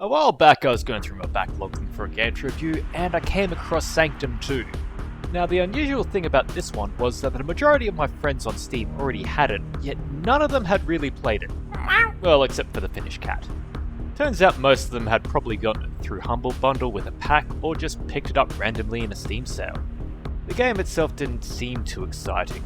A while back I was going through my backlog looking for a game to review and I came across Sanctum 2. Now the unusual thing about this one was that the majority of my friends on Steam already had it, yet none of them had really played it. Well, except for the Finnish cat. Turns out most of them had probably gotten it through Humble Bundle with a pack or just picked it up randomly in a Steam sale. The game itself didn't seem too exciting.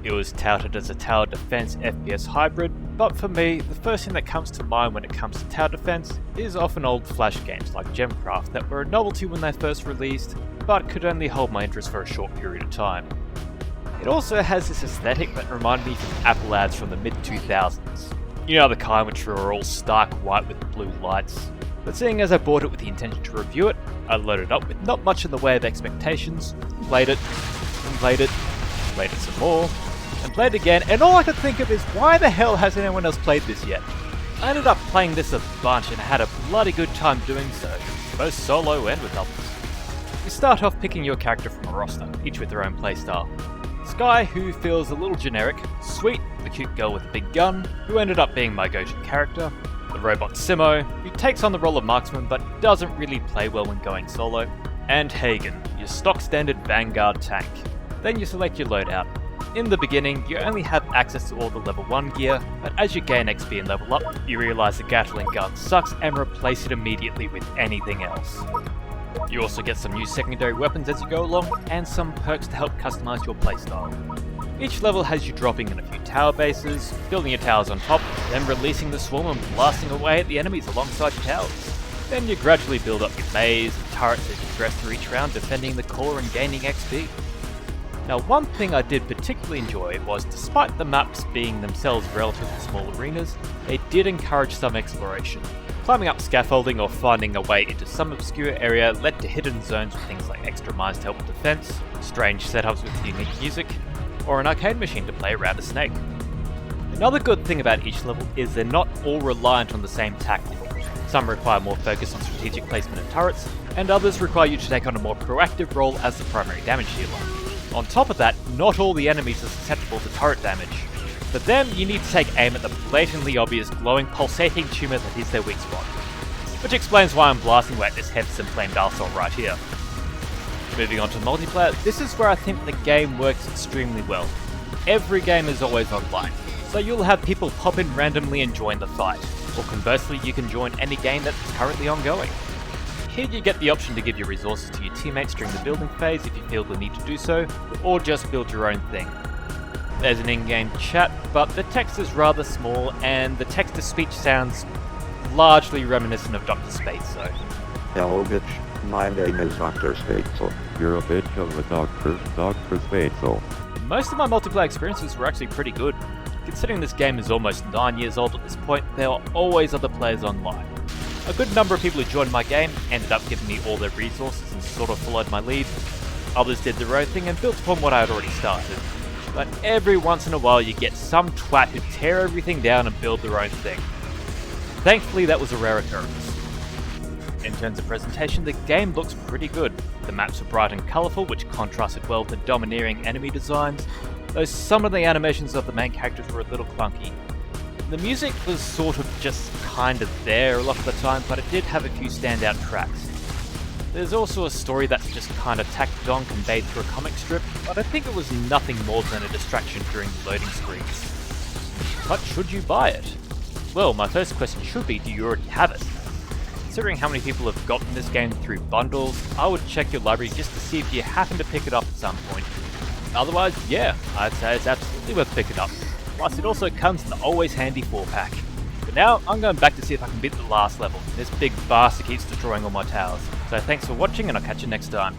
It was touted as a tower defense FPS hybrid, but for me, the first thing that comes to mind when it comes to tower defense is often old Flash games like Gemcraft that were a novelty when they first released, but could only hold my interest for a short period of time. It also has this aesthetic that reminded me of Apple ads from the mid-2000s. You know, the kind which were all stark white with blue lights. But seeing as I bought it with the intention to review it, I loaded up with not much in the way of expectations, played it, and played it some more, and played again, and all I could think of is why the hell hasn't anyone else played this yet? I ended up playing this a bunch and had a bloody good time doing so, both solo and with others. You start off picking your character from a roster, each with their own playstyle. Skye, who feels a little generic, Sweet, the cute girl with the big gun, who ended up being my go-to character, the robot Simo, who takes on the role of marksman but doesn't really play well when going solo, and Hagen, your stock standard Vanguard tank. Then you select your loadout. In the beginning, you only have access to all the level 1 gear, but as you gain XP and level up, you realise the Gatling gun sucks and replace it immediately with anything else. You also get some new secondary weapons as you go along, and some perks to help customise your playstyle. Each level has you dropping in a few tower bases, building your towers on top, then releasing the swarm and blasting away at the enemies alongside your towers. Then you gradually build up your maze and turrets as you progress through each round, defending the core and gaining XP. Now, one thing I did particularly enjoy was, despite the maps being themselves relatively small arenas, they did encourage some exploration. Climbing up scaffolding or finding a way into some obscure area led to hidden zones with things like extra mines to help with defense, strange setups with unique music, or an arcade machine to play around a snake. Another good thing about each level is they're not all reliant on the same tactic. Some require more focus on strategic placement of turrets, and others require you to take on a more proactive role as the primary damage dealer. On top of that, not all the enemies are susceptible to turret damage. For them, you need to take aim at the blatantly obvious glowing, pulsating tumour that is their weak spot. Which explains why I'm blasting away at this Hefson flamed arsehole right here. Moving on to multiplayer, this is where I think the game works extremely well. Every game is always online, so you'll have people pop in randomly and join the fight, or conversely you can join any game that's currently ongoing. Here you get the option to give your resources to your teammates during the building phase if you feel the need to do so, or just build your own thing. There's an in-game chat, but the text is rather small and the text-to-speech sounds largely reminiscent of Dr. Spatesel. Hello bitch, my name is Dr. Spatesel. You're a bitch of a doctor, Dr. Spatesel. Most of my multiplayer experiences were actually pretty good. Considering this game is almost 9 years old at this point, there are always other players online. A good number of people who joined my game ended up giving me all their resources and sort of followed my lead. Others did their own thing and built upon what I had already started. But every once in a while you get some twat who tear everything down and build their own thing. Thankfully that was a rare occurrence. In terms of presentation, the game looks pretty good. The maps are bright and colourful, which contrasted well with the domineering enemy designs, though some of the animations of the main characters were a little clunky. The music was sort of just kind of there a lot of the time, but it did have a few standout tracks. There's also a story that's just kind of tacked on, conveyed through a comic strip, but I think it was nothing more than a distraction during the loading screens. But should you buy it? Well, my first question should be, do you already have it? Considering how many people have gotten this game through bundles, I would check your library just to see if you happen to pick it up at some point. Otherwise, yeah, I'd say it's absolutely worth picking up. Plus, it also comes in the always handy 4-pack. But now, I'm going back to see if I can beat the last level. This big bastard keeps destroying all my towers. So thanks for watching, and I'll catch you next time.